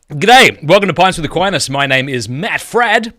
G'day, welcome to Pints with Aquinas. My name is Matt Fradd,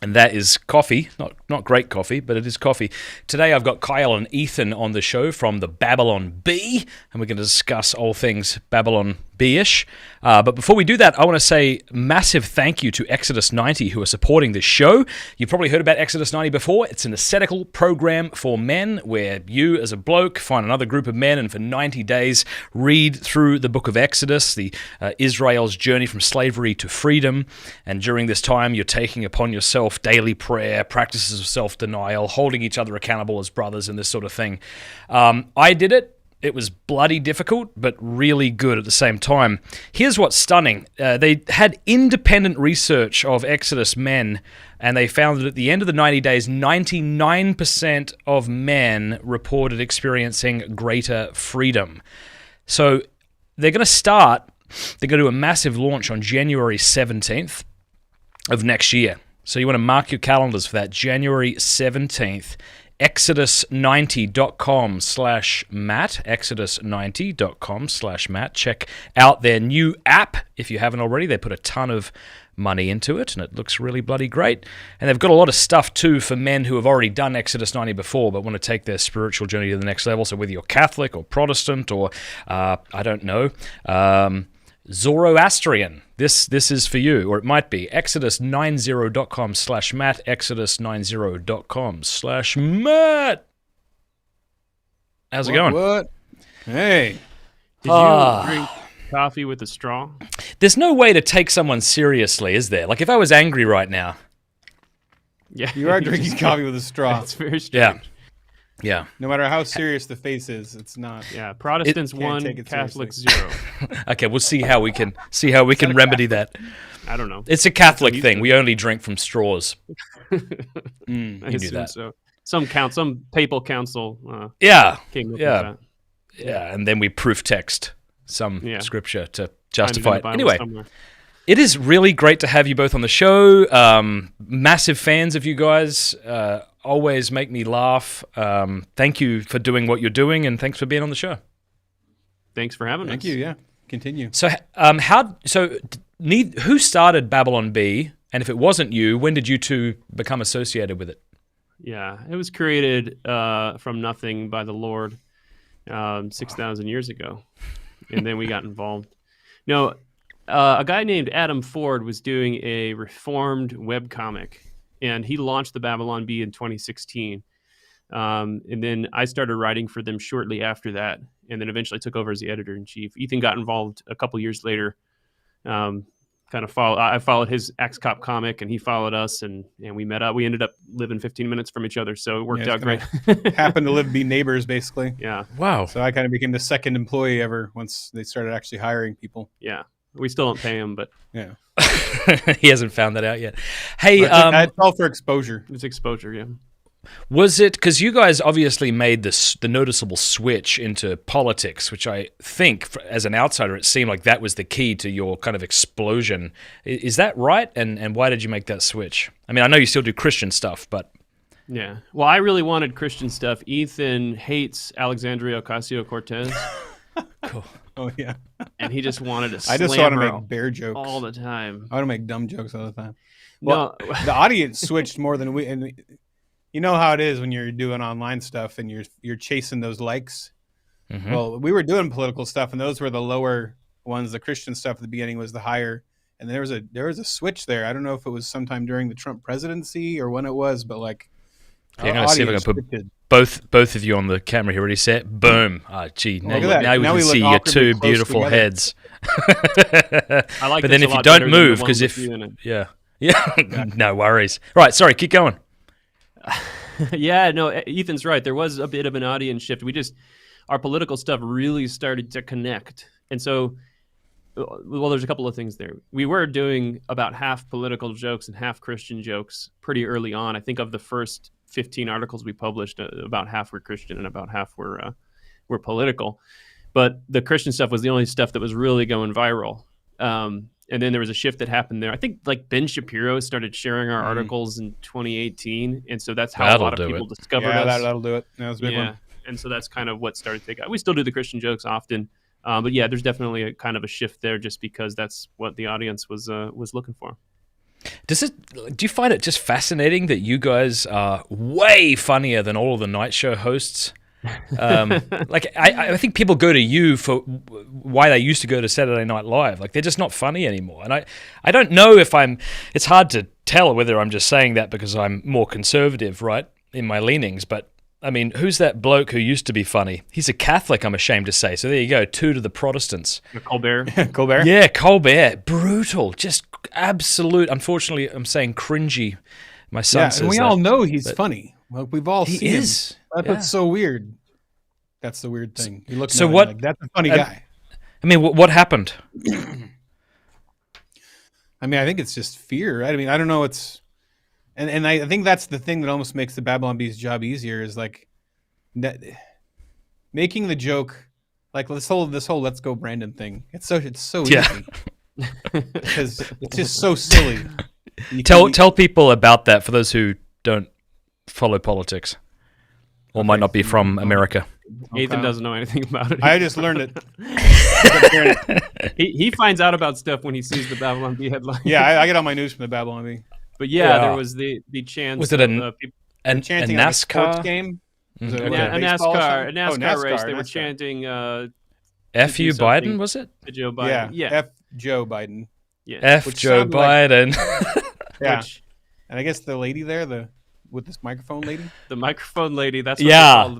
and that is coffee. Not great coffee, but it is coffee. Today I've got Kyle and Ethan on the show from the Babylon Bee, and we're going to discuss all things Babylon Bee-ish. But before we do that, I want to say massive thank you to Exodus 90 who are supporting this show. You've probably heard about Exodus 90 before. It's an ascetical program for men where you as a bloke find another group of men and for 90 days read through the book of Exodus, the Israel's journey from slavery to freedom. And during this time, you're taking upon yourself daily prayer, practices of self-denial, holding each other accountable as brothers and this sort of thing. I did it. It was bloody difficult, but really good at the same time. Here's what's stunning. They had independent research of Exodus men, and they found that at the end of the 90 days, 99% of men reported experiencing greater freedom. So they're going to do a massive launch on January 17th of next year. So you want to mark your calendars for that, January 17th. Exodus90.com/Matt, Exodus90.com/Matt. Check out their new app if you haven't already. They put a ton of money into it, and it looks really bloody great. And they've got a lot of stuff, too, for men who have already done Exodus 90 before, but want to take their spiritual journey to the next level. So whether you're Catholic or Protestant or, I don't know, Zoroastrian, this is for you, or it might be Exodus90.com/Matt, Exodus90.com/Matt. How's it going? What? Hey. Did you drink coffee with a straw? There's no way to take someone seriously, is there? Like if I was angry right now. Yeah. You are drinking coffee with a straw. It's very strange. Yeah. No matter how serious the face is, it's not. Yeah. Protestants won, Catholics 0. Okay, we'll see how we can remedy that. I don't know. It's a Catholic thing. We only drink from straws. I you knew assume that. so. Some papal council. Yeah. Came up with Yeah. that. Yeah, and then we proof text some scripture to Find justify in it. the Bible Anyway, somewhere. it is really great to have you both on the show. Massive fans of you guys. Always make me laugh. Thank you for doing what you're doing, and thanks for being on the show. Thanks for having us. Thank you, yeah. Continue. So, who started Babylon Bee? And if it wasn't you, when did you two become associated with it? Yeah, it was created from nothing by the Lord 6,000 years ago, and then we got involved. No, a guy named Adam Ford was doing a reformed webcomic, and he launched the Babylon Bee in 2016. And then I started writing for them shortly after that, and then eventually took over as the editor-in-chief. Ethan got involved a couple years later. I followed his ex-cop comic, and he followed us, and we met up. We ended up living 15 minutes from each other, so it worked out great. Happened to be neighbors, basically. Yeah. Wow. So I kind of became the second employee ever once they started actually hiring people. Yeah. We still don't pay him, but Yeah. He hasn't found that out yet. Hey, it's all for exposure. it's exposure, yeah. was it because you guys obviously made the noticeable switch into politics, which I think, as an outsider, it seemed like that was the key to your kind of explosion. Is that right? And why did you make that switch? I mean, I know you still do Christian stuff, but Yeah. Well, I really wanted Christian stuff. Ethan hates Alexandria Ocasio-Cortez, cool. Oh, yeah. and he just wanted to I just slam want to her make bear jokes. all the time. I want to make dumb jokes all the time. No, Well, the audience switched more than we. And you know how it is when you're doing online stuff and you're chasing those likes. Mhm. Well, we were doing political stuff, and those were the lower ones. The Christian stuff at the beginning was the higher, and there was a switch there. I don't know if it was sometime during the Trump presidency or when it was, but like, Yeah, I'm going to see if I can put both of you on the camera here. Already set. Boom. Ah, gee. Look at Now, that. now we Now can we look see your awkwardly two close beautiful together. heads. I like But this then a if you lot don't better than move, the one because with you in it. yeah, no worries. Right, sorry, keep going. Yeah, no, Ethan's right. There was a bit of an audience shift. Our political stuff really started to connect. And so, well, there's a couple of things there. We were doing about half political jokes and half Christian jokes pretty early on. I think of the first 15 articles we published, about half were Christian and about half were political. But the Christian stuff was the only stuff that was really going viral. And then there was a shift that happened there. I think like Ben Shapiro started sharing our articles in 2018. And so that's how a lot of people discovered us. That'll do it. That was a big one. And so that's kind of what started to take out. We still do the Christian jokes often. But yeah, there's definitely a kind of a shift there, just because that's what the audience was looking for. Do you find it just fascinating that you guys are way funnier than all of the night show hosts? Like I think people go to you for why they used to go to Saturday Night Live. Like they're just not funny anymore. And I don't know if it's hard to tell whether I'm just saying that because I'm more conservative, right, in my leanings. But I mean, who's that bloke who used to be funny? He's a Catholic, I'm ashamed to say. So there you go, 2 to the Protestants. Colbert. Colbert? Yeah, Colbert. Brutal. Just absolute, unfortunately, I'm saying cringy. My son says and we that, all know he's funny. Well, we've all He seen is. him. That's what's so weird. That's the weird thing. You look So at him what- like, that's a funny guy. I mean, what happened? I mean, I think it's just fear. I mean, I don't know. And I think that's the thing that almost makes the Babylon Bee's job easier is like making the joke, like this whole "Let's Go Brandon" thing. It's so Yeah. easy because it's just so silly. Tell people about that for those who don't follow politics or might not be from America. Ethan doesn't know anything about it. I just learned it. He finds out about stuff when he sees the Babylon Bee headline. Yeah, I get all my news from the Babylon Bee. But yeah, Yeah. there was the chance. Was it of, people, a Chanting at a sports NASCAR? game. Was it Okay. like a baseball or NASCAR something? race? They were NASCAR. chanting F you do something. Biden, was it? to Joe Biden. Yeah. Yeah, F Joe Biden. yeah. F Which Joe sounded like- Biden. Yeah. Which, And I guess the lady there, with this microphone lady, the microphone lady. That's what Yeah. they call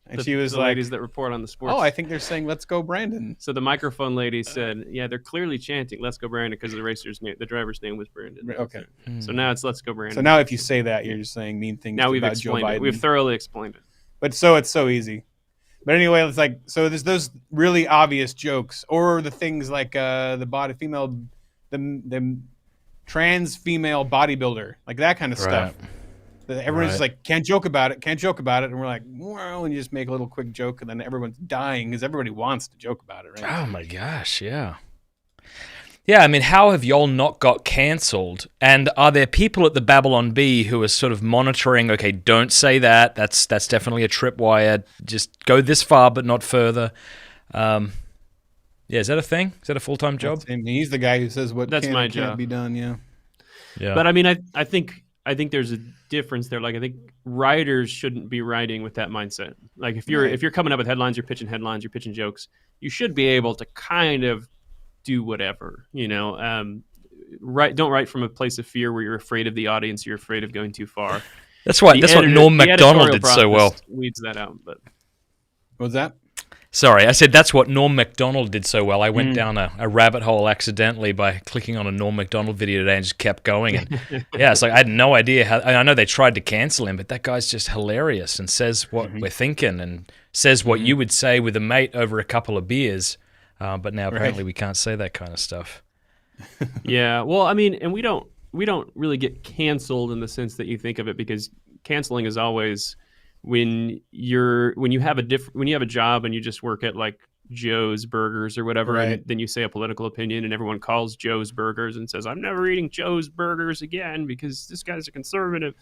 and the, she was the like, ladies that report on the sports. "Oh, I think they're saying let's go Brandon." So the microphone lady said, "Yeah, they're clearly chanting, 'Let's go Brandon,' because the driver's name was Brandon." Okay. So now it's 'Let's go Brandon.' So now if you say that, you're just saying mean things now we've about Joe explained Biden. it. We've thoroughly explained it. But it's so easy. But anyway, it's like, so there's those really obvious jokes, or the things like the trans female bodybuilder, like that kind of stuff. That everyone's just like, can't joke about it, and we're like, well, and you just make a little quick joke, and then everyone's dying because everybody wants to joke about it, right? Oh my gosh, yeah. Yeah, I mean, how have y'all not got cancelled? And are there people at the Babylon Bee who are sort of monitoring, okay, don't say that, that's definitely a tripwire, just go this far but not further? Yeah, is that a thing? Is that a full-time job? And he's the guy who says what That's can my and can't job. be done, yeah. Yeah. But I mean, I think there's a difference there. Like I think writers shouldn't be writing with that mindset. Like if you're coming up with headlines, you're pitching jokes, you should be able to kind of do whatever, don't write from a place of fear where you're afraid of the audience, you're afraid of going too far. That's what Norm Macdonald did so well. Weeds that out, but What was that? Sorry, I said that's what Norm Macdonald did so well. I went down a rabbit hole accidentally by clicking on a Norm Macdonald video today and just kept going. And yeah, it's like I had no idea how. I know they tried to cancel him, but that guy's just hilarious and says what we're thinking and says what you would say with a mate over a couple of beers. But now apparently we can't say that kind of stuff. yeah. Well, I mean, and we don't really get canceled in the sense that you think of it, because canceling is always when you have a job and you just work at like Joe's Burgers or whatever, and then you say a political opinion and everyone calls Joe's Burgers and says, "I'm never eating Joe's Burgers again because this guy's a conservative,"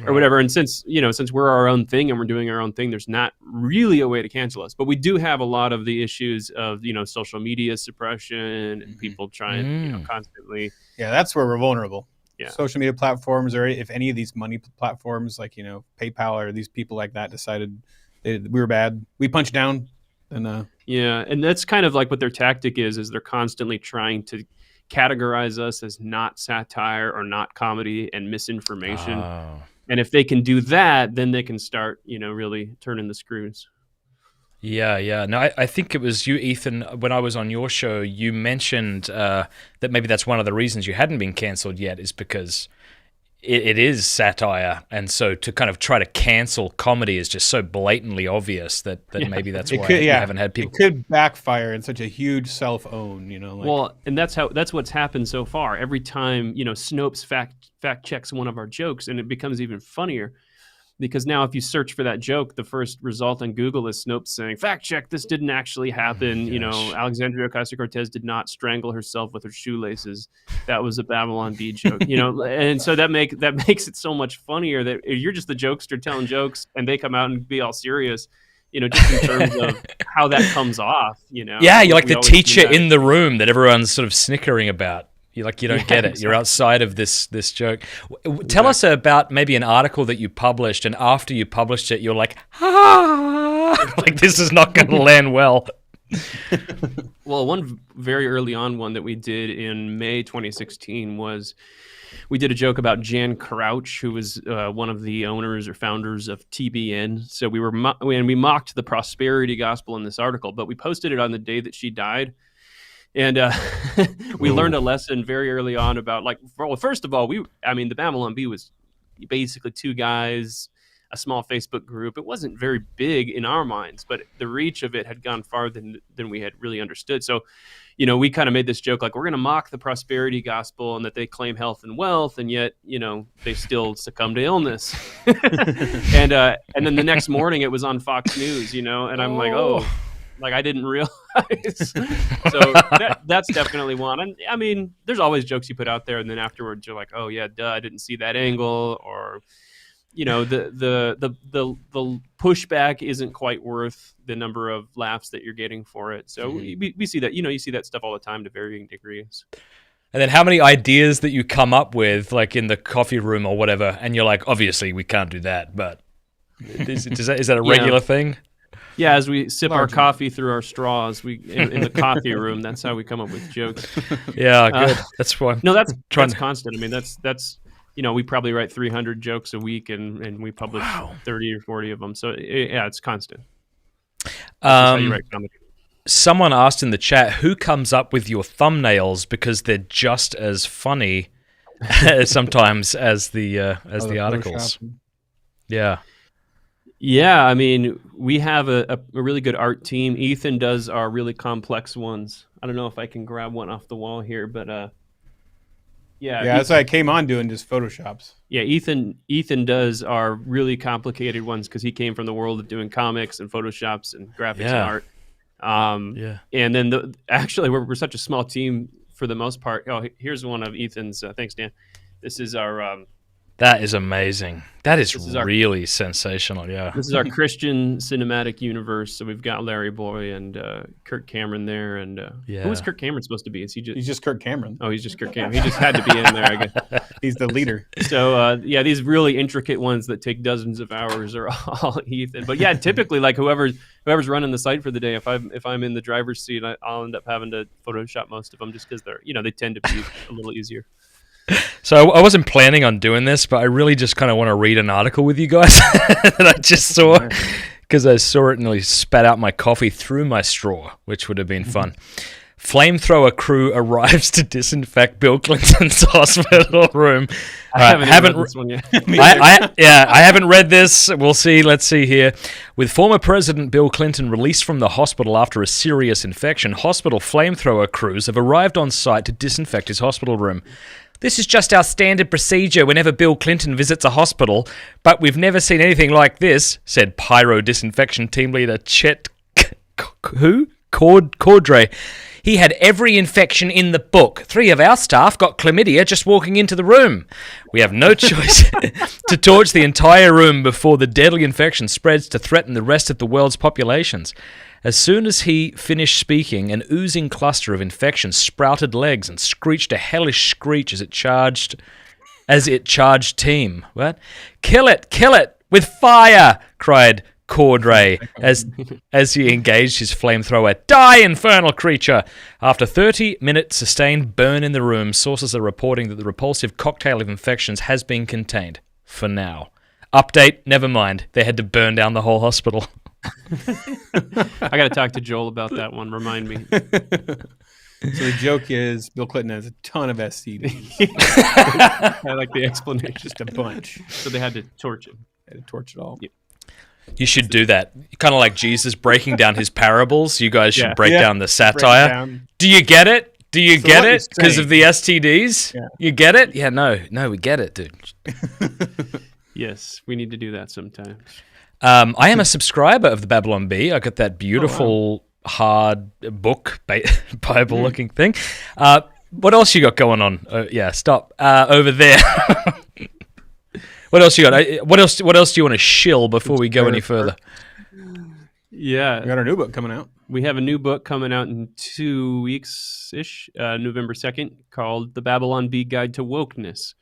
or whatever. And since we're our own thing and we're doing our own thing, there's not really a way to cancel us. But we do have a lot of the issues of social media suppression and people trying constantly. Yeah, that's where we're vulnerable. Yeah. Social media platforms, or if any of these money platforms like PayPal or these people like that decided we were bad, we punched down. And yeah, and that's kind of like what their tactic is they're constantly trying to categorize us as not satire or not comedy and misinformation. Oh. And if they can do that, then they can start, really turning the screws. Yeah. No, I think it was you, Ethan, when I was on your show, you mentioned that maybe that's one of the reasons you hadn't been cancelled yet is because it is satire. And so to kind of try to cancel comedy is just so blatantly obvious that maybe that's why you haven't had people. It could backfire in such a huge self-own, Well, and that's what's happened so far. Every time, Snopes fact checks one of our jokes, and it becomes even funnier. Because now if you search for that joke, the first result on Google is Snopes saying, "Fact check, this didn't actually happen." Alexandria Ocasio-Cortez did not strangle herself with her shoelaces. That was a Babylon Bee joke. And so that makes it so much funnier that if you're just the jokester telling jokes and they come out and be all serious, just in terms of how that comes off. Yeah, you're like We the always do teacher that. in the room that everyone's sort of snickering about. You don't Yeah, get it. You're exactly. outside of this joke. Tell us about maybe an article that you published, and after you published it, you're like, like this is not going to land well. Well, one very early on one that we did in May 2016 was we did a joke about Jan Crouch, who was one of the owners or founders of TBN. So we mocked the prosperity gospel in this article, but we posted it on the day that she died. And we learned a lesson very early on about first of all, the Babylon Bee was basically two guys, a small Facebook group. It wasn't very big in our minds, but the reach of it had gone farther than we had really understood. So, we kind of made this joke like we're going to mock the prosperity gospel and that they claim health and wealth, and yet, they still succumb to illness. and then the next morning it was on Fox News, and I'm like, oh. Like I didn't realize. So that's definitely one. And I mean, there's always jokes you put out there, and then afterwards you're like, oh yeah, duh, I didn't see that angle, or the pushback isn't quite worth the number of laughs that you're getting for it. So we see that. You see that stuff all the time to varying degrees. And then how many ideas that you come up with, like in the coffee room or whatever, and you're like, obviously we can't do that, but is that a regular thing? Yeah, as we sip our coffee through our straws, in the coffee room, that's how we come up with jokes. Yeah, good. That's why. No, that's constant. I mean, that's we probably write 300 jokes a week, and we publish 30 or 40 of them. So yeah, it's constant. That's how you write comedy. Someone asked in the chat, who comes up with your thumbnails, because they're just as funny sometimes as the articles. Yeah. Yeah, I mean, we have a really good art team. Ethan does our really complex ones. I don't know if I can grab one off the wall here, but yeah, that's what I came on doing, just Photoshops. Yeah, Ethan does our really complicated ones because he came from the world of doing comics and Photoshops and graphics and art. And then actually we're such a small team for the most part. Oh, here's one of Ethan's. Thanks, Dan. This is our. That is amazing. That is really sensational. Yeah. This is our Christian cinematic universe. So we've got Larry Boy and Kirk Cameron there. And who is Kirk Cameron supposed to be? He's just Kirk Cameron. Oh, he's just Kirk Cameron. He just had to be in there, I guess. He's the leader. So these really intricate ones that take dozens of hours are all Ethan. But yeah, typically like whoever's running the site for the day, if I'm in the driver's seat, I'll end up having to Photoshop most of them just because they're they tend to be a little easier. So I wasn't planning on doing this, but I really just kind of want to read an article with you guys that I just saw, because I saw it and really spat out my coffee through my straw, which would have been fun. Flamethrower crew arrives to disinfect Bill Clinton's hospital room. I haven't read this one yet. I haven't read this. We'll see. Let's see here. With former President Bill Clinton released from the hospital after a serious infection, hospital flamethrower crews have arrived on site to disinfect his hospital room. This is just our standard procedure whenever Bill Clinton visits a hospital, but we've never seen anything like this, said Pyro Disinfection Team Leader Chet Cordray. He had every infection in the book. 3 of our staff got chlamydia just walking into the room. We have no choice to torch the entire room before the deadly infection spreads to threaten the rest of the world's populations. As soon as he finished speaking, an oozing cluster of infection sprouted legs and screeched a hellish screech as it charged team. What? Kill it with fire, cried Cordray as he engaged his flamethrower. Die, infernal creature! After 30-minute sustained burn in the room, sources are reporting that the repulsive cocktail of infections has been contained. For now. Update, never mind. They had to burn down the whole hospital. I got to talk to Joel about that one. Remind me. So the joke is Bill Clinton has a ton of STDs. I like the explanation. Just a bunch. So they had to torch it. They had to torch it all. Yeah. You should do that. Kind of like Jesus breaking down his parables. You guys should break down the satire. Do you get it? Do you get it? Because of the STDs? Yeah. You get it? Yeah, no, we get it, dude. Yes, we need to do that sometimes. I am a subscriber of the Babylon Bee. I got that beautiful hard book Bible-looking thing. What else you got going on? Stop over there. What else you got? What else do you want to shill before we go any further? Yeah. We got our new book coming out. We have a new book coming out in 2 weeks-ish, November 2nd, called The Babylon Bee Guide to Wokeness.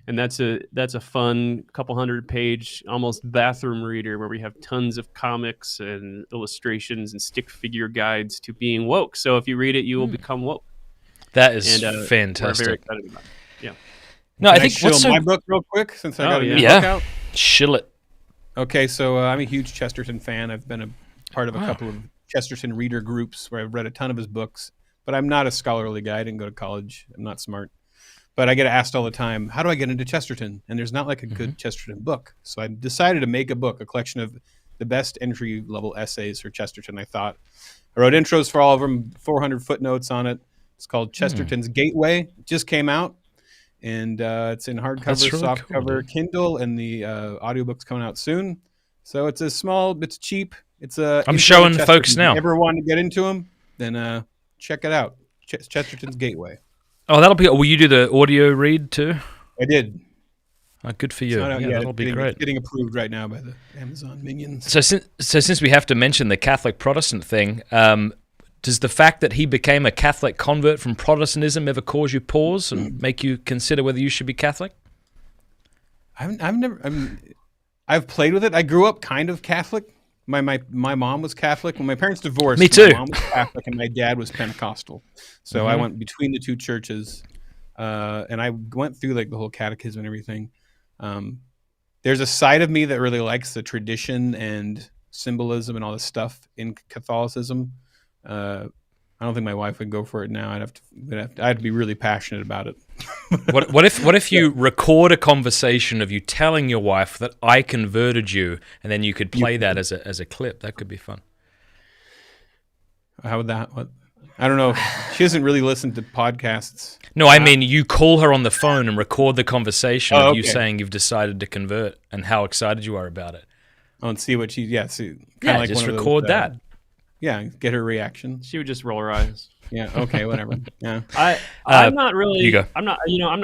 And that's a fun couple 100-page, almost bathroom reader where we have tons of comics and illustrations and stick figure guides to being woke. So if you read it, you will become woke. That is fantastic. We're very excited about it. Yeah. No, Can I think shill my book real quick since I got a new book out. Shill it. Okay, so I'm a huge Chesterton fan. I've been a part of a couple of Chesterton reader groups where I've read a ton of his books, but I'm not a scholarly guy. I didn't go to college. I'm not smart. But I get asked all the time, how do I get into Chesterton? And there's not like a good Chesterton book. So I decided to make a book, a collection of the best entry-level essays for Chesterton, I thought. I wrote intros for all of them, 400 footnotes on it. It's called Chesterton's Gateway. It just came out. And it's in hardcover, really softcover, Kindle, and the audiobook's coming out soon. So it's it's cheap. I'm showing folks now. If you ever want to get into them, then check it out. Chesterton's Gateway. Oh, that'll be. Will you do the audio read too? I did. Oh, good for you. That'll be great. It's getting approved right now by the Amazon minions. So since we have to mention the Catholic Protestant thing, does the fact that he became a Catholic convert from Protestantism ever cause you pause and make you consider whether you should be Catholic? I've played with it. I grew up kind of Catholic. My mom was Catholic. When my parents divorced, me too. My mom was Catholic and my dad was Pentecostal. So I went between the two churches, and I went through like the whole catechism and everything. There's a side of me that really likes the tradition and symbolism and all this stuff in Catholicism. I don't think my wife would go for it now. I'd have to be really passionate about it. What if you record a conversation of you telling your wife that I converted you, and then you could play that as a clip? That could be fun. How would that? What? I don't know. She doesn't really listen to podcasts. No, I mean you call her on the phone and record the conversation of you saying you've decided to convert and how excited you are about it. Oh, and see what she. Just record that. Yeah, get her reaction. She would just roll her eyes. Yeah. Okay. Whatever. Yeah. I'm not really. You go. I'm not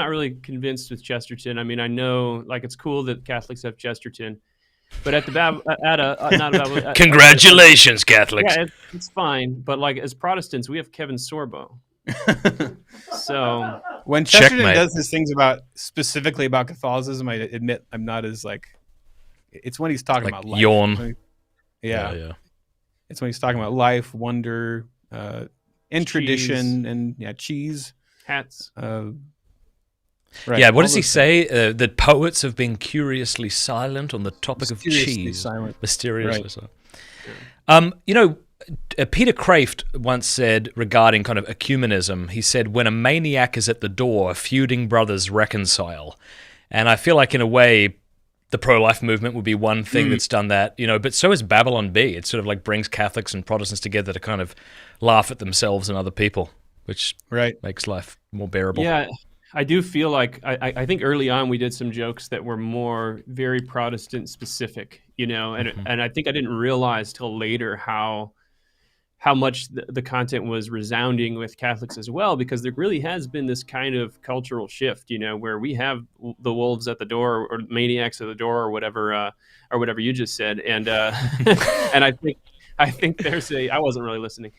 really convinced with Chesterton. I mean, I know like it's cool that Catholics have Chesterton, but at the Congratulations, Catholics. Yeah, it's fine. But like as Protestants, we have Kevin Sorbo. So when Chesterton does his things specifically about Catholicism, I admit I'm not as like. It's when he's talking about life. Yawn. Yeah. It's when he's talking about life, wonder, and cheese. Tradition, and cheese. Hats. Right. Yeah, what does he say? That poets have been curiously silent on the topic of cheese. Mysteriously silent. Peter Kraft once said regarding kind of ecumenism, he said, when a maniac is at the door, feuding brothers reconcile. And I feel like in a way, the pro-life movement would be one thing that's done that, but so is Babylon Bee. It sort of like brings Catholics and Protestants together to kind of laugh at themselves and other people, which makes life more bearable. Yeah, I do feel like, I think early on we did some jokes that were more very Protestant specific, and I think I didn't realize till later how much the content was resounding with Catholics as well, because there really has been this kind of cultural shift, where we have the wolves at the door or maniacs at the door or whatever you just said. And and I think there's I wasn't really listening,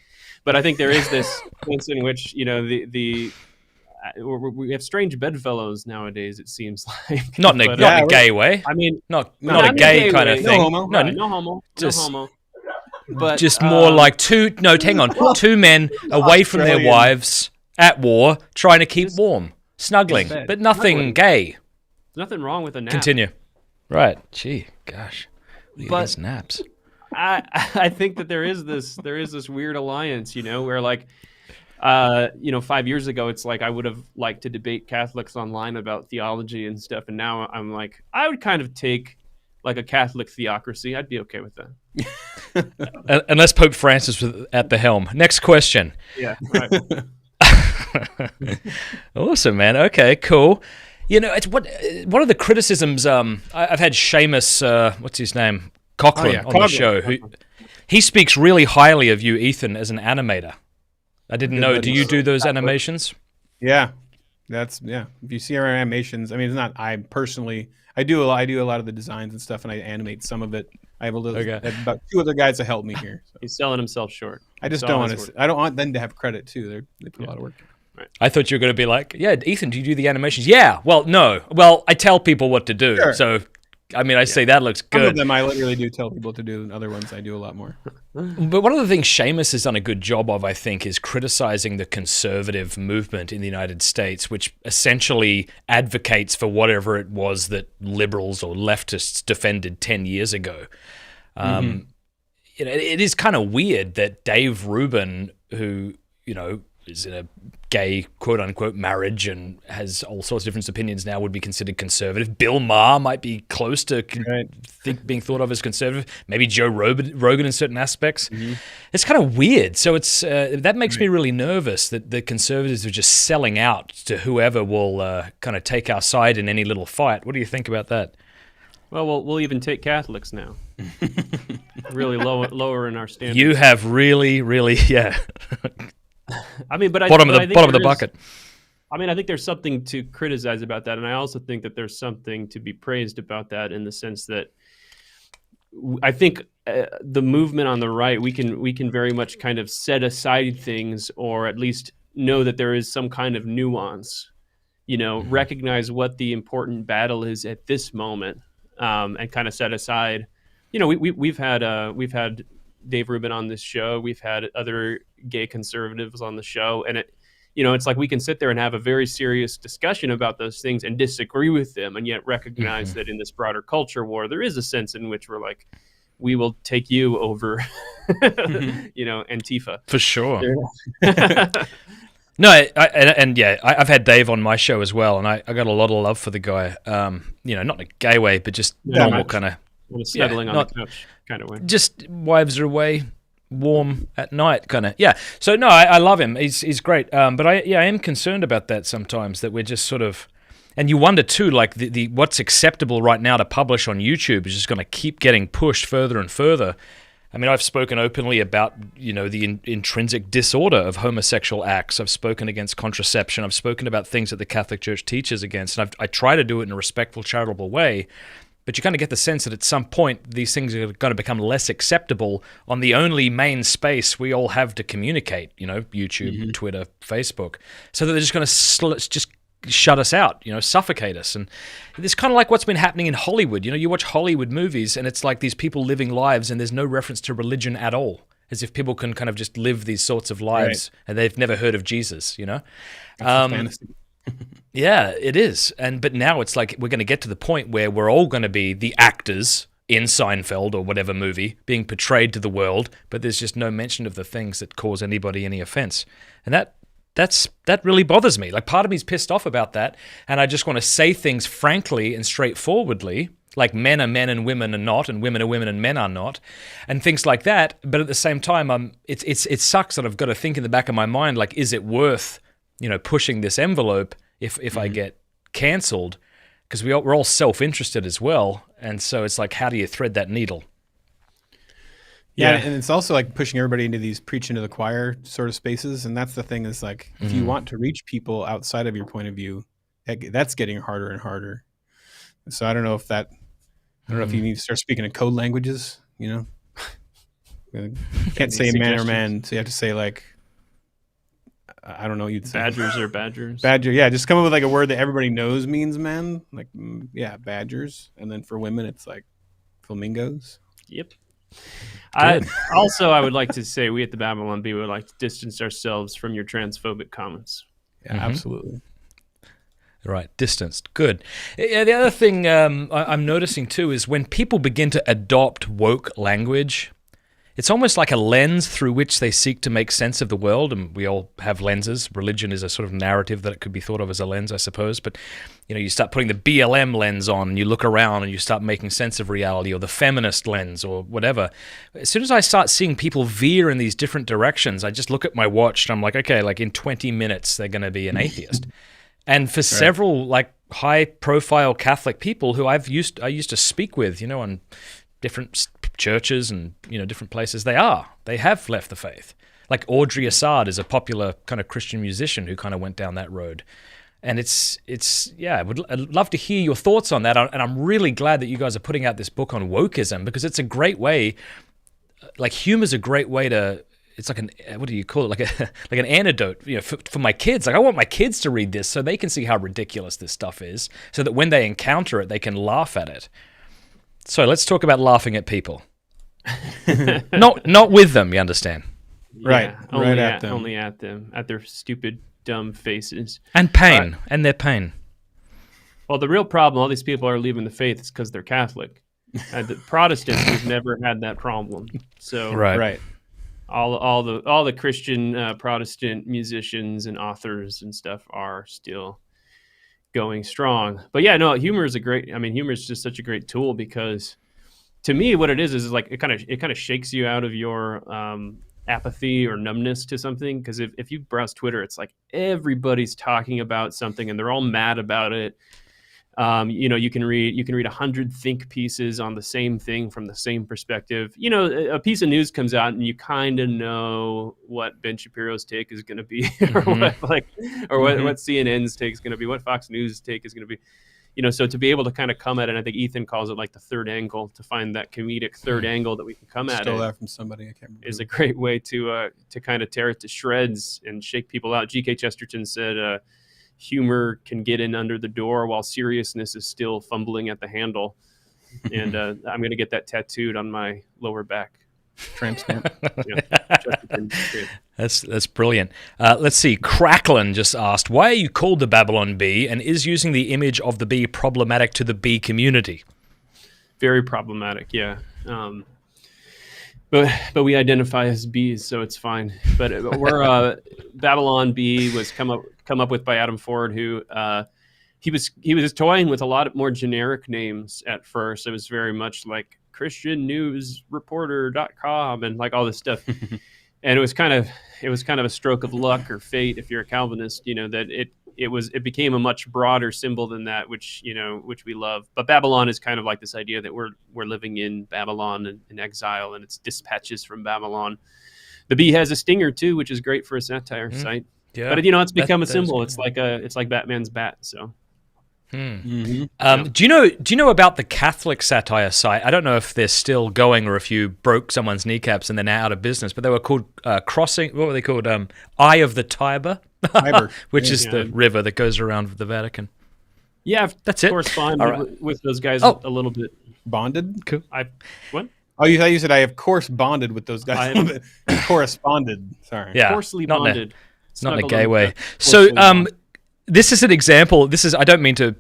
but I think there is this sense in which, we have strange bedfellows nowadays, it seems like. Not in a gay way. I mean, not a gay kind of thing. No homo. No homo. But just more like two men away from their wives at war, trying to keep warm, snuggling, but nothing gay. There's nothing wrong with a nap. Continue. Right. Gee, gosh. These naps. I think that there is this weird alliance, where like 5 years ago, it's like I would have liked to debate Catholics online about theology and stuff, and now I'm like, I would kind of take like a Catholic theocracy. I'd be okay with that. Unless Pope Francis was at the helm. Next question. Yeah. Right. Awesome, man. Okay, cool. It's one of the criticisms. I've had Seamus, what's his name, Cochran on the show. He speaks really highly of you, Ethan, as an animator. I didn't know. Do you do those animations? Yeah, if you see our animations, I mean, it's not. I do a lot of the designs and stuff, and I animate some of it. I have Okay. about 2 other guys to help me here. So. He's selling himself short. I just don't want to. I don't want them to have credit too. They put a lot of work in. Right. I thought you were going to be like, yeah, Ethan, do you do the animations? Yeah. Well, no. Well, I tell people what to do. Sure. So, I mean, I say that looks Some good. of them I literally do tell people to do, and other ones I do a lot more. But one of the things Seamus has done a good job of, I think, is criticizing the conservative movement in the United States, which essentially advocates for whatever it was that liberals or leftists defended 10 years ago. It is kind of weird that Dave Rubin, who, is in a gay quote-unquote marriage and has all sorts of different opinions now, would be considered conservative. Bill Maher might be close to being thought of as conservative. Maybe Joe Rogan in certain aspects. It's kind of weird. So it's that makes me really nervous that the conservatives are just selling out to whoever will kind of take our side in any little fight. What do you think about that? Well, we'll even take Catholics now. Really lower in our standards. You have really, yeah. I mean, but bottom of the bucket. I mean, I think there's something to criticize about that, and I also think that there's something to be praised about that in the sense that I think the movement on the right, we can very much kind of set aside things, or at least know that there is some kind of nuance. Recognize what the important battle is at this moment, and kind of set aside. We've had Dave Rubin on this show. We've had other gay conservatives on the show, and it's like we can sit there and have a very serious discussion about those things and disagree with them, and yet recognize that in this broader culture war, there is a sense in which we're like, we will take you over, Antifa. For sure. No, I've had Dave on my show as well, and I got a lot of love for the guy. Not in a gay way, but just normal kind of. Snuggling on the couch kind of way. Just wives are away, warm at night kind of. Yeah. So no, I love him. He's great. But I am concerned about that sometimes, that we're just sort of, and you wonder too, like the what's acceptable right now to publish on YouTube is just going to keep getting pushed further and further. I mean, I've spoken openly about, the intrinsic disorder of homosexual acts. I've spoken against contraception. I've spoken about things that the Catholic Church teaches against. And I try to do it in a respectful, charitable way. But you kind of get the sense that at some point these things are going to become less acceptable on the only main space we all have to communicate, YouTube, Twitter, Facebook. So that they're just going to just shut us out, suffocate us. And it's kind of like what's been happening in Hollywood. You watch Hollywood movies and it's like these people living lives and there's no reference to religion at all, as if people can kind of just live these sorts of lives and they've never heard of Jesus, That's fantasy. Yeah, it is. But now it's like we're going to get to the point where we're all going to be the actors in Seinfeld or whatever movie being portrayed to the world, but there's just no mention of the things that cause anybody any offense. And that really bothers me. Like, part of me's pissed off about that, and I just want to say things frankly and straightforwardly, like men are men and women are not, and women are women and men are not, and things like that. But at the same time, it sucks that I've got to think in the back of my mind, like, is it worth pushing this envelope if I get cancelled? Because we're all self-interested as well, and so it's like, how do you thread that needle? Yeah, and it's also like pushing everybody into these preaching to the choir sort of spaces, and that's the thing is like, if you want to reach people outside of your point of view, that's getting harder and harder. So I don't know if you need to start speaking in code languages. You can't say man or man, so you have to say like, I don't know. You'd say badgers or badgers. Badger, yeah. Just come up with like a word that everybody knows means man. Like, badgers. And then for women, it's like flamingos. Yep. I would like to say we at the Babylon Bee would like to distance ourselves from your transphobic comments. Yeah, absolutely. Right, distanced. Good. Yeah, the other thing I'm noticing too is when people begin to adopt woke language, it's almost like a lens through which they seek to make sense of the world, and we all have lenses. Religion is a sort of narrative that it could be thought of as a lens, I suppose. But you start putting the BLM lens on, and you look around, and you start making sense of reality, or the feminist lens, or whatever. As soon as I start seeing people veer in these different directions, I just look at my watch, and I'm like, okay, like in 20 minutes, they're going to be an atheist. And for several like high-profile Catholic people who I used to speak with, on different churches and different places, they have left the faith. Like Audrey Assad is a popular kind of Christian musician who kind of went down that road. And I'd love to hear your thoughts on that. And I'm really glad that you guys are putting out this book on wokeism, because it's a great way, like humor's a great way to, it's like what do you call it? Like an antidote, for my kids. Like I want my kids to read this so they can see how ridiculous this stuff is, so that when they encounter it, they can laugh at it. So let's talk about laughing at people. Not with them, you understand? Right. Only right at them. Only at them, at their stupid, dumb faces. And pain, and their pain. Well, the real problem, all these people are leaving the faith, is because they're Catholic. The Protestants, we've never had that problem. So Right. all the Christian Protestant musicians and authors and stuff are still going strong. But yeah, no, humor is just such a great tool, because to me, what it is like it kind of shakes you out of your apathy or numbness to something. Because if you browse Twitter, it's like everybody's talking about something and they're all mad about it. You can read 100 think pieces on the same thing from the same perspective. A piece of news comes out and you kind of know what Ben Shapiro's take is going to be, or what CNN's take is going to be, what Fox News take is going to be. So to be able to kind of come at it, and I think Ethan calls it like the third angle, to find that comedic third angle that we can come at. Stole that from somebody, I can't remember. Is a great way to kind of tear it to shreds and shake people out. G.K. Chesterton said, humor can get in under the door while seriousness is still fumbling at the handle. And I'm going to get that tattooed on my lower back. Tramp stamp. That's brilliant. Let's see. Cracklin just asked, why are you called the Babylon Bee, and is using the image of the bee problematic to the bee community? Very problematic, yeah. But we identify as bees, so it's fine. But we're Babylon Bee was come up with by Adam Ford, who he was toying with a lot more generic names at first. It was very much like ChristianNewsReporter.com and like all this stuff. And it was kind of a stroke of luck or fate, if you're a Calvinist, that it became a much broader symbol than that, which we love. But Babylon is kind of like this idea that we're living in Babylon and in exile, and it's dispatches from Babylon. The bee has a stinger too, which is great for a satire site. Yeah. But it's become a symbol. It's like Batman's bat. So. Do you know about the Catholic satire site? I don't know if they're still going or if you broke someone's kneecaps and they're now out of business, but they were called Crossing. What were they called? Eye of the Tiber, which is the river that goes around the Vatican. Yeah, that's it. Corresponded with those guys a little bit. Bonded? Cool. What? Oh, you said I have corresponded with those guys. Corresponded. Sorry. Yeah. Coarsely bonded. Not in a gay way. So, this is an example. I don't mean to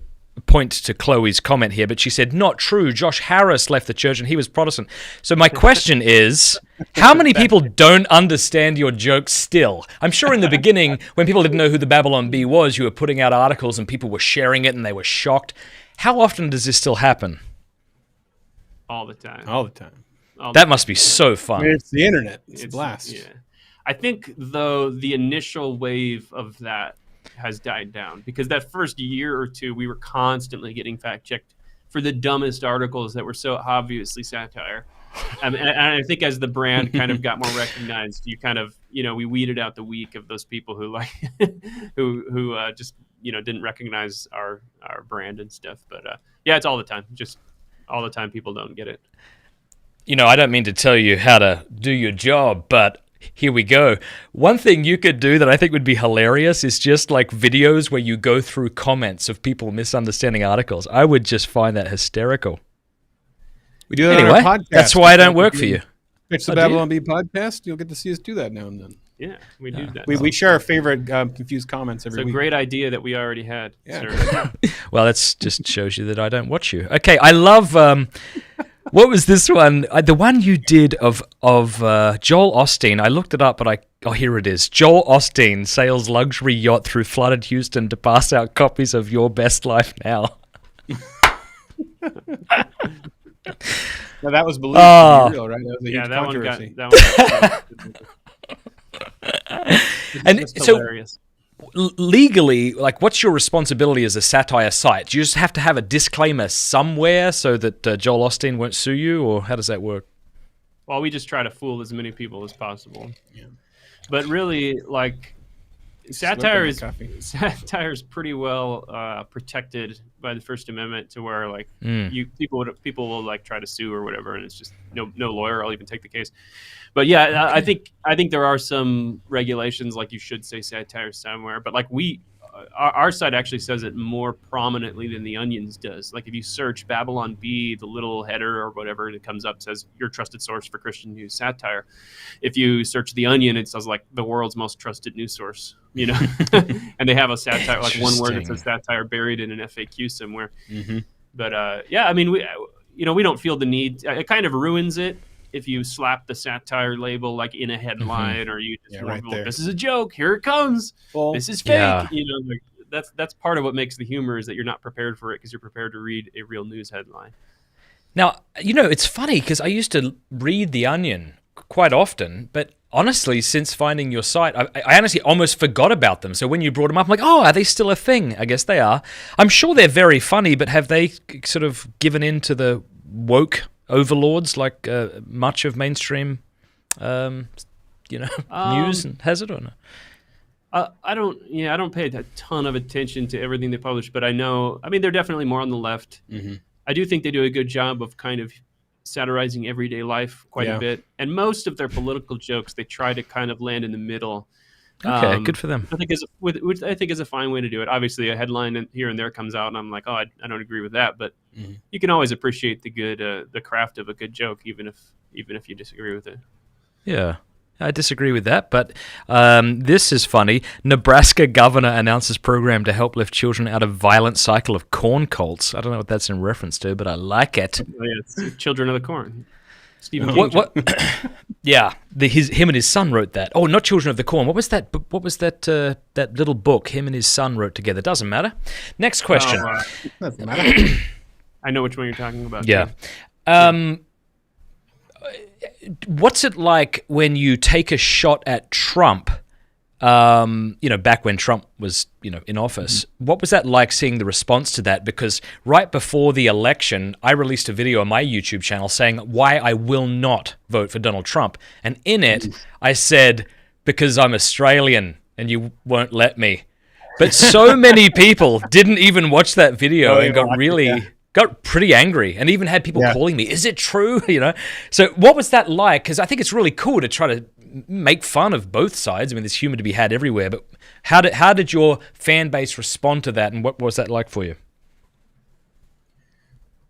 point to Chloe's comment here, but she said, not true. Josh Harris left the church and he was Protestant. So my question is, how many people don't understand your jokes still? I'm sure in the beginning, when people didn't know who the Babylon Bee was, you were putting out articles and people were sharing it and they were shocked. How often does this still happen? All the time. That must be so fun. It's the internet. It's a blast. Yeah. I think, though, the initial wave of that has died down, because that first year or two, we were constantly getting fact-checked for the dumbest articles that were so obviously satire. And I think as the brand kind of got more recognized, you kind of, we weeded out the weak of those people who who just, didn't recognize our brand and stuff. But yeah, it's all the time. Just all the time people don't get it. I don't mean to tell you how to do your job, but here we go. One thing you could do that I think would be hilarious is just like videos where you go through comments of people misunderstanding articles. I would just find that hysterical. We do that on our podcast. That's why I don't work for you. It's the Babylon Bee podcast. You'll get to see us do that now and then. Yeah, we do that. We share our favorite confused comments every week. It's a great idea that we already had. Yeah. Well, that just shows you that I don't watch you. Okay, I love... what was this one? The one you did of Joel Osteen. I looked it up, but here it is. Joel Osteen sails luxury yacht through flooded Houston to pass out copies of Your Best Life Now. Now that was believed to be real, right? That was a huge controversy. And so, hilarious. Legally, like, what's your responsibility as a satire site? Do you just have to have a disclaimer somewhere so that Joel Osteen won't sue you, or how does that work? Well, we just try to fool as many people as possible. Yeah. But really, like, Satire slurping is that coffee. satire is pretty well protected by the First Amendment, to where like people will like try to sue or whatever, and it's just no lawyer. I'll even take the case. But yeah, Okay. I think there are some regulations, like you should say satire somewhere. But like our site actually says it more prominently than the Onion's does. Like if you search Babylon Bee, the little header or whatever, and it comes up, says your trusted source for Christian news satire. If you search the Onion, it says like the world's most trusted news source, you know. And they have a satire, like one word that says satire buried in an FAQ somewhere. But yeah, I mean, we don't feel the need. It kind of ruins it if you slap the satire label like in a headline, or you just right there. this is a joke, here it comes, Well, this is fake. You know, like that's part of what makes the humor, is that you're not prepared for it because you're prepared to read a real news headline. Now, you know, it's funny because I used to read The Onion quite often, but honestly, since finding your site, I honestly almost forgot about them. So when you brought them up, I'm like, oh, are they still a thing? I guess they are. I'm sure they're very funny, but have they sort of given in to the woke overlords like much of mainstream, news has it, or no? I don't pay a ton of attention to everything they publish, but I mean, they're definitely more on the left. I do think they do a good job of kind of satirizing everyday life quite a bit. And most of their political jokes, they try to kind of land in the middle. Okay, good for them. I think which I think is a fine way to do it. Obviously, a headline here and there comes out, and I'm like, oh, I don't agree with that. But you can always appreciate the good, the craft of a good joke, even if you disagree with it. Yeah, I disagree with that, but this is funny. Nebraska governor announces program to help lift children out of violent cycle of corn cults. I don't know what that's in reference to, but I like it. Oh, yeah, it's Children of the Corn. Stephen King. What? Yeah, him and his son wrote that. Oh, not Children of the Corn. What was that? What was that? That little book him and his son wrote together. Doesn't matter. Next question. Doesn't matter. I know which one you're talking about. Yeah. What's it like when you take a shot at Trump? Back when Trump was, in office, what was that like, seeing the response to that? Because right before the election, I released a video on my YouTube channel saying why I will not vote for Donald Trump. And in it, I said, because I'm Australian and you won't let me. But so many people didn't even watch that video and got pretty angry, and even had people calling me, is it true? So what was that like? Because I think it's really cool to try to make fun of both sides. I mean, there's humor to be had everywhere, but how did your fan base respond to that, and what was that like for you?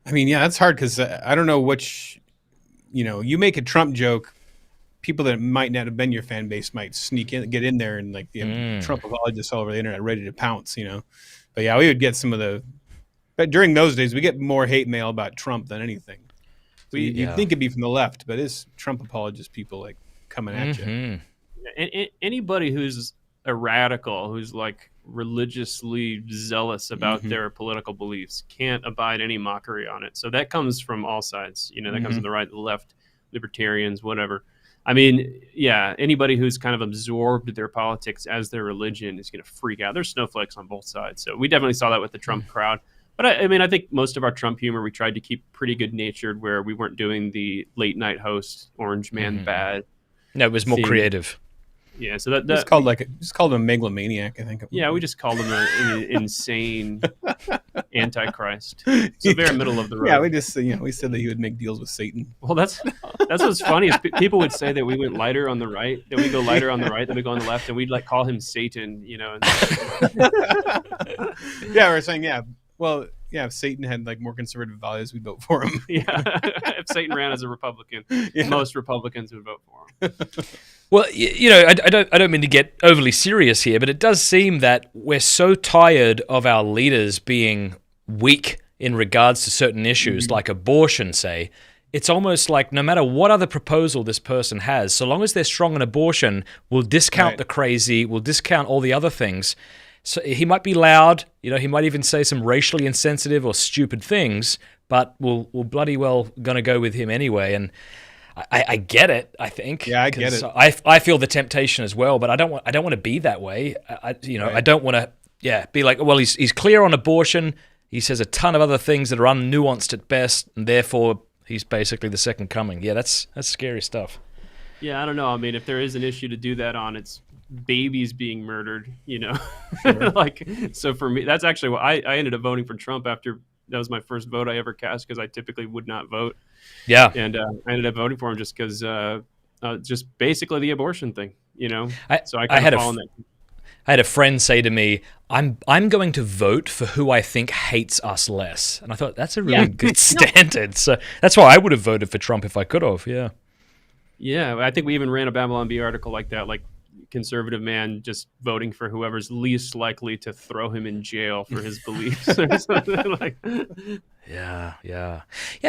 I mean, yeah, that's hard because I don't know which, you make a Trump joke, people that might not have been your fan base might get in there, and like Trump apologists all over the internet ready to pounce, But yeah, we would get but during those days, we get more hate mail about Trump than anything. You'd think it'd be from the left, but it's Trump apologist people like coming at you. Anybody who's a radical, who's like religiously zealous about their political beliefs, can't abide any mockery on it. So that comes from all sides. That comes from the right, the left, libertarians, whatever. I mean, yeah, anybody who's kind of absorbed their politics as their religion is going to freak out. There's snowflakes on both sides. So we definitely saw that with the Trump crowd. But I think most of our Trump humor, we tried to keep pretty good natured, where we weren't doing the late night host, Orange Man bad. No, it was more creative. Yeah, so that it's called him a megalomaniac, I think. Yeah, we just called him an insane antichrist. So very middle of the road. Yeah, we just we said that he would make deals with Satan. Well, that's what's funny is people would say that we went lighter on the right, that we go lighter on the right, then we go on the left, and we'd like call him Satan, And yeah, we're saying well, yeah, if Satan had like more conservative values, we'd vote for him. Yeah, if Satan ran as a Republican, most Republicans would vote for him. Well, I don't mean to get overly serious here, but it does seem that we're so tired of our leaders being weak in regards to certain issues, like abortion, say. It's almost like no matter what other proposal this person has, so long as they're strong on abortion, we'll discount the crazy, we'll discount all the other things. So he might be loud, he might even say some racially insensitive or stupid things, but we'll bloody well gonna go with him anyway. And I get it, I think. Yeah, I get it. I feel the temptation as well, but I don't want to be that way. I don't want to be like, well, he's clear on abortion. He says a ton of other things that are unnuanced at best, and therefore he's basically the second coming. Yeah, that's scary stuff. Yeah, I don't know. I mean, if there is an issue to do that on, it's babies being murdered, Sure. like, so for me, that's actually what I ended up voting for Trump after that was my first vote I ever cast, because I typically would not vote. Yeah. And I ended up voting for him just because just basically the abortion thing, so I kind of fall in that. I had a friend say to me, I'm going to vote for who I think hates us less. And I thought, that's a really good standard. So that's why I would have voted for Trump if I could have, yeah. Yeah, I think we even ran a Babylon Bee article like that, like conservative man just voting for whoever's least likely to throw him in jail for his beliefs or something like. Yeah.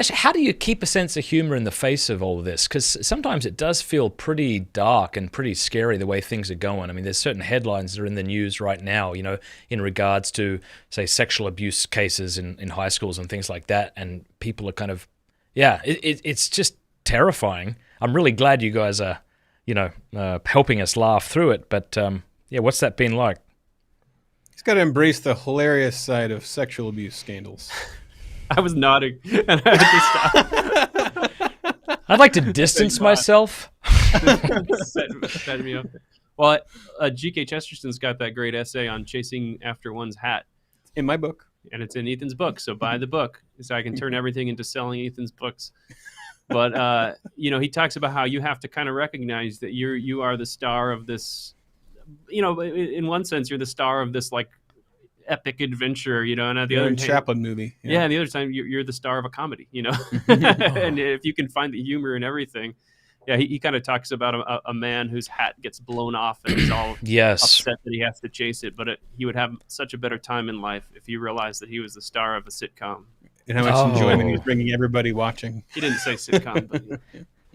So how do you keep a sense of humor in the face of all of this? Because sometimes it does feel pretty dark and pretty scary the way things are going. I mean, there's certain headlines that are in the news right now, in regards to, say, sexual abuse cases in high schools and things like that. And people are kind of, it's just terrifying. I'm really glad you guys are, helping us laugh through it. But what's that been like? He's got to embrace the hilarious side of sexual abuse scandals. I was nodding, and I had to stop. I'd like to distance myself. Set me up. Well, G.K. Chesterton's got that great essay on chasing after one's hat. In my book. And it's in Ethan's book, so buy the book, so I can turn everything into selling Ethan's books. But he talks about how you have to kind of recognize that you are the star of this. In one sense, you're the star of this like epic adventure, and at the other Chaplin movie. Yeah, and the other time you're the star of a comedy, and if you can find the humor in everything. Yeah, he kind of talks about a man whose hat gets blown off and he's all upset that he has to chase it, but he would have such a better time in life if he realized that he was the star of a sitcom. And how much enjoyment he was bringing everybody watching. He didn't say sitcom, but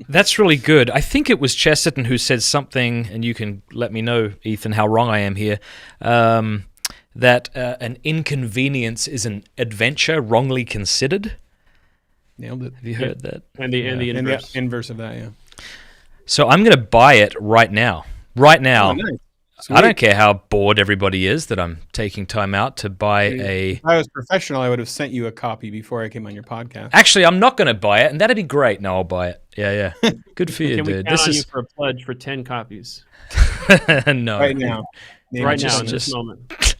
That's really good. I think it was Chesterton who said something, and you can let me know, Ethan, how wrong I am here, that an inconvenience is an adventure wrongly considered. Nailed it. Have you heard that? And the inverse. And the inverse of that, yeah. So I'm going to buy it right now. Right now. Oh, nice. I don't care how bored everybody is that I'm taking time out to buy a... If I was professional, I would have sent you a copy before I came on your podcast. Actually, I'm not going to buy it, and that'd be great. No, I'll buy it. Yeah. Good for you, Can we dude. count on you for a pledge for 10 copies? No. Right now. Right now, in this moment.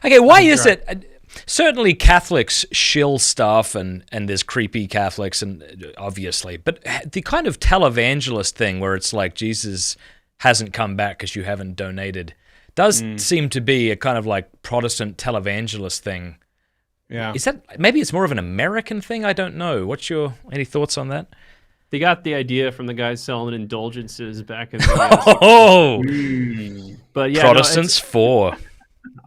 Okay, why is it... Certainly Catholics shill stuff, and there's creepy Catholics, and obviously. But the kind of televangelist thing where it's like Jesus hasn't come back because you haven't donated does seem to be a kind of like Protestant televangelist thing. Yeah. Is that, maybe it's more of an American thing? I don't know. Any thoughts on that? They got the idea from the guys selling indulgences back in the But yeah, Protestants for.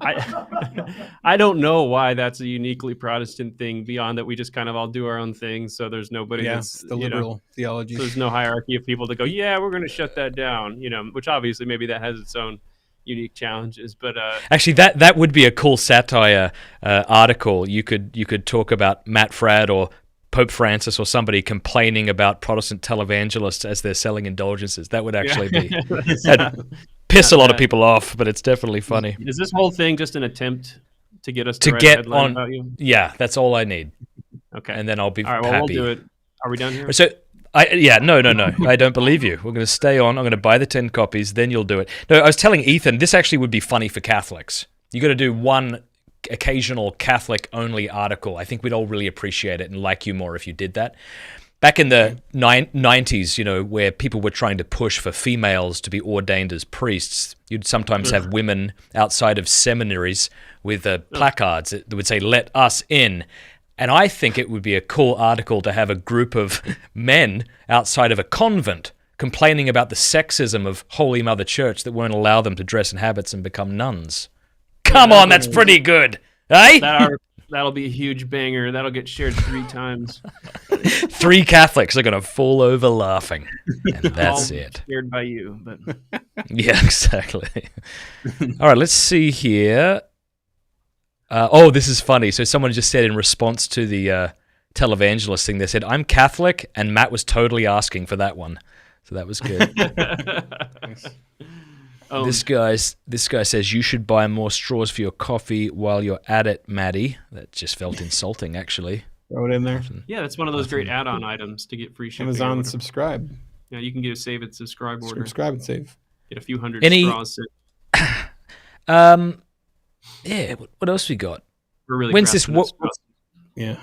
I don't know why that's a uniquely Protestant thing beyond that we just kind of all do our own thing, so there's nobody that's the liberal theology. So there's no hierarchy of people that go, yeah, we're going to shut that down, which obviously maybe that has its own unique challenges, but actually that would be a cool satire article. You could talk about Matt Fradd or Pope Francis or somebody complaining about Protestant televangelists as they're selling indulgences. That would actually be piss a lot of people off, but it's definitely funny. Is this whole thing just an attempt to get us to write get a headline on? About you? Yeah, that's all I need. Okay, and then I'll be all right. Well, happy. We'll do it. Are we done here? So, no. I don't believe you. We're going to stay on. I'm going to buy the 10 copies. Then you'll do it. No, I was telling Ethan this actually would be funny for Catholics. You got to do one occasional Catholic-only article. I think we'd all really appreciate it and like you more if you did that. Back in the 90s, where people were trying to push for females to be ordained as priests, you'd sometimes have women outside of seminaries with placards that would say, "Let us in." And I think it would be a cool article to have a group of men outside of a convent complaining about the sexism of Holy Mother Church that won't allow them to dress in habits and become nuns. Come on, that's pretty good, eh? That'll be a huge banger. That'll get shared 3 times. 3 Catholics are going to fall over laughing, and that's it. Scared by you, but yeah, exactly. All right, let's see here. This is funny. So someone just said in response to the televangelist thing, they said, "I'm Catholic," and Matt was totally asking for that one. So that was good. This guy says, "You should buy more straws for your coffee while you're at it, Maddie." That just felt insulting, actually. Throw it in there. Yeah, that's one of those great add-on items to get free shipping. Amazon subscribe. Yeah, you can get a save and subscribe order. Subscribe and save. Get a few hundred Any- straws. Yeah. What else we got? We're really When's this? grasping at straws. Yeah.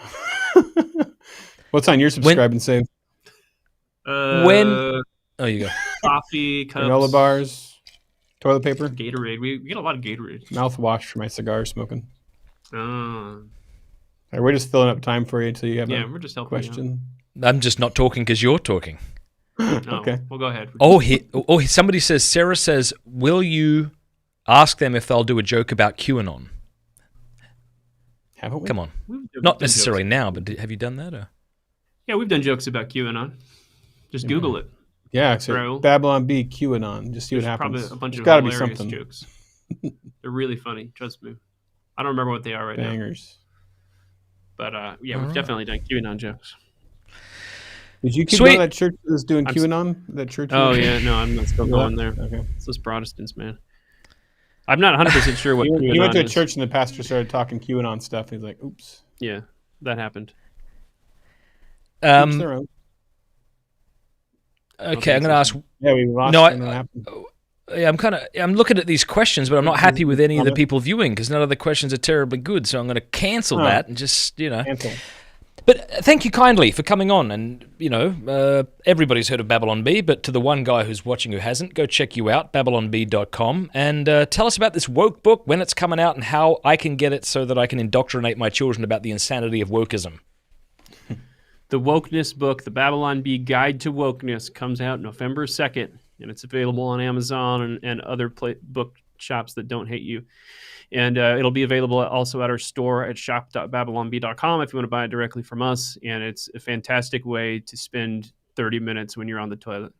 What's on your subscribe and save? When? Oh, you go. Coffee, cups, Granola bars, toilet paper, Gatorade. We get a lot of Gatorade. mouthwash for my cigar smoking. Oh. All right, we're just filling up time for you until you have Yeah, a we're just helping you question. I'm just not talking because you're talking. out. Okay. Well, go ahead. Somebody says, Sarah says, will you ask them if they'll do a joke about QAnon? Haven't we? Come on. We've done Not jokes. necessarily now, but have you done that? Or? Yeah, we've done jokes about QAnon. Just Google it. Yeah, so Bro. Babylon B, QAnon. Just see what There's happens. probably a bunch There's of gotta be hilarious something. jokes. They're really funny. Trust me. I don't remember what they are right now. Bangers. But yeah, we've definitely done QAnon jokes. Did you keep Sweet. going to that church that was doing I'm QAnon? That church? you Oh went to? yeah, no, I'm not still You going went? there. Okay. It's those Protestants, man. I'm not 100% sure what QAnon You went to a is. church and the pastor started talking QAnon stuff. He's like, "Oops, Yeah, that happened. oops, they're out." Okay, I'm going to ask. Yeah, we lost. No, and that happened. Yeah, I'm looking at these questions, but I'm not happy with any of the Love it. people viewing because none of the questions are terribly good. So I'm going to cancel Oh. that and just Cancel. But thank you kindly for coming on. And, everybody's heard of Babylon Bee, but to the one guy who's watching who hasn't, go check you out, babylonbee.com, and tell us about this woke book, when it's coming out, and how I can get it so that I can indoctrinate my children about the insanity of wokeism. The Wokeness book, the Babylon Bee Guide to Wokeness, comes out November 2nd, and it's available on Amazon and other book shops that don't hate you. And it'll be available also at our store at shop.babylonbee.com if you want to buy it directly from us. And it's a fantastic way to spend 30 minutes when you're on the toilet.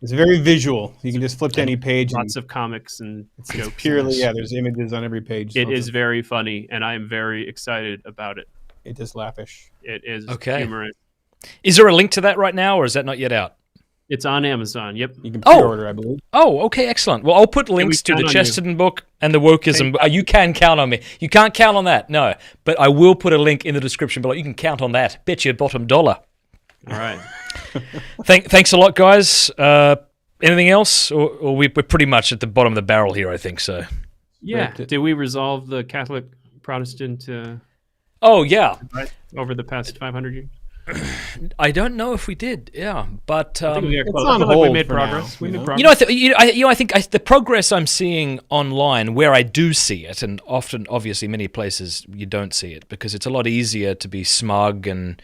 It's very visual. You can just flip to any page. Lots of comics and It's jokes. purely, there's images on every page. It is very funny, and I am very excited about it. It is lavish. It is Okay. humorous. Is there a link to that right now, or is that not yet out? It's on Amazon. Yep. You can pre-order, I believe. Oh, okay, excellent. Well, I'll put links to count the on you. Chesterton book and the wokeism. You can count on me. You can't count on that, no. But I will put a link in the description below. You can count on that. Bet your bottom dollar. All right. Thanks a lot, guys. Anything else? Or we're pretty much at the bottom of the barrel here, I think so. Yeah. Correct. Did we resolve the Catholic Protestant Oh, yeah. over the past 500 years? I don't know if we did, yeah. But I think we got It's close. on I feel like we hold made for progress. now, We you made know? progress. I think the progress I'm seeing online, where I do see it, and often, obviously, many places you don't see it because it's a lot easier to be smug and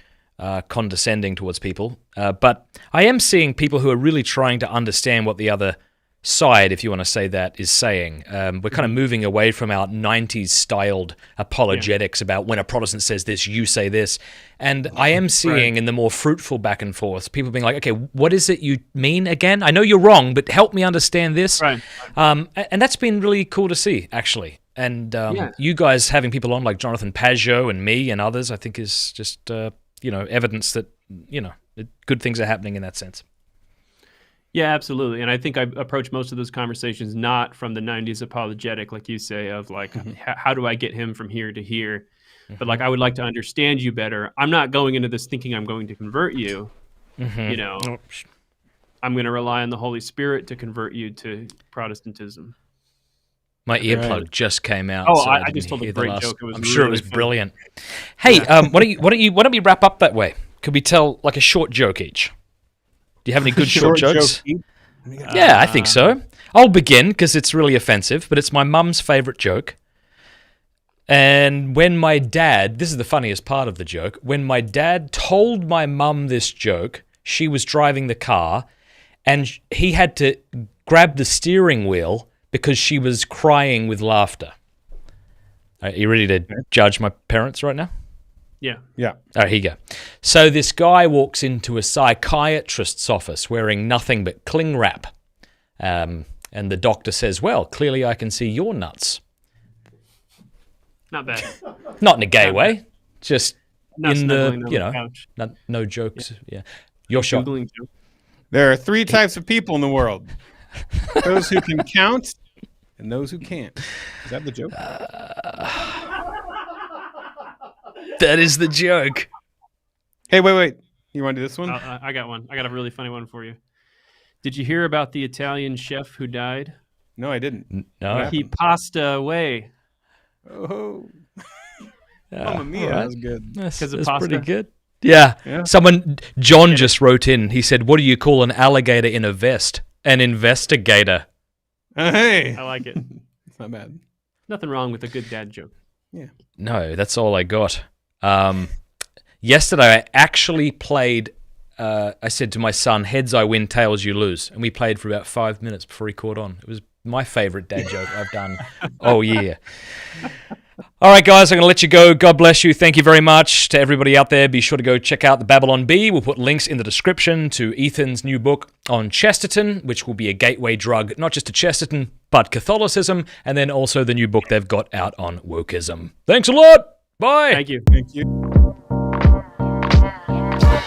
condescending towards people. But I am seeing people who are really trying to understand what the other side, if you want to say that, is saying. We're kind of moving away from our 90s styled apologetics about when a Protestant says this, you say this. And I am seeing in the more fruitful back and forth, people being like, okay, what is it you mean again? I know you're wrong, but help me understand this. Right. And that's been really cool to see, actually. And you guys having people on like Jonathan Pajot and me and others, I think is just, evidence that, good things are happening in that sense. Yeah, absolutely. And I think I approach most of those conversations not from the 90s apologetic, like you say, of like, how do I get him from here to here? But like, I would like to understand you better. I'm not going into this thinking I'm going to convert you. I'm going to rely on the Holy Spirit to convert you to Protestantism. My earplug just came out. Oh, so I didn't just told a hear the great last- joke. It was I'm sure it really was funny. brilliant. Hey, why don't we wrap up that way? Could we tell like a short joke each? Do you have any good short jokes? joke. Yeah, I think so. I'll begin because it's really offensive, but it's my mum's favorite joke. And when my dad, this is the funniest part of the joke, when my dad told my mum this joke, she was driving the car and he had to grab the steering wheel because she was crying with laughter. Are you ready to judge my parents right now? Yeah. Yeah. All right, here you go. So this guy walks into a psychiatrist's office wearing nothing but cling wrap. And the doctor says, well, clearly I can see your nuts. Not bad. Not in a gay way, just Not in the, snuggling on the couch. no jokes. Yeah. Your shot. Googling joke. There are three types of people in the world: those who can count and those who can't. Is that the joke? That is the joke. Hey, wait. You want to do this one? I got one. I got a really funny one for you. Did you hear about the Italian chef who died? No, I didn't. No. He passed away. Oh, Yeah, Mamma mia, all right. that was good. Because of That's pasta? pretty good. Yeah. Yeah. John just wrote in. He said, "What do you call an alligator in a vest? An investigator." Hey, I like it. it's not bad. Nothing wrong with a good dad joke. Yeah. No, that's all I got. Yesterday, I actually played. I said to my son, "Heads I win, tails you lose," and we played for about 5 minutes before he caught on. It was my favorite dad joke I've done all year. All right, guys, I'm going to let you go. God bless you. Thank you very much to everybody out there. Be sure to go check out the Babylon Bee. We'll put links in the description to Ethan's new book on Chesterton, which will be a gateway drug, not just to Chesterton, but Catholicism, and then also the new book they've got out on wokeism. Thanks a lot. Bye. Thank you. Thank you.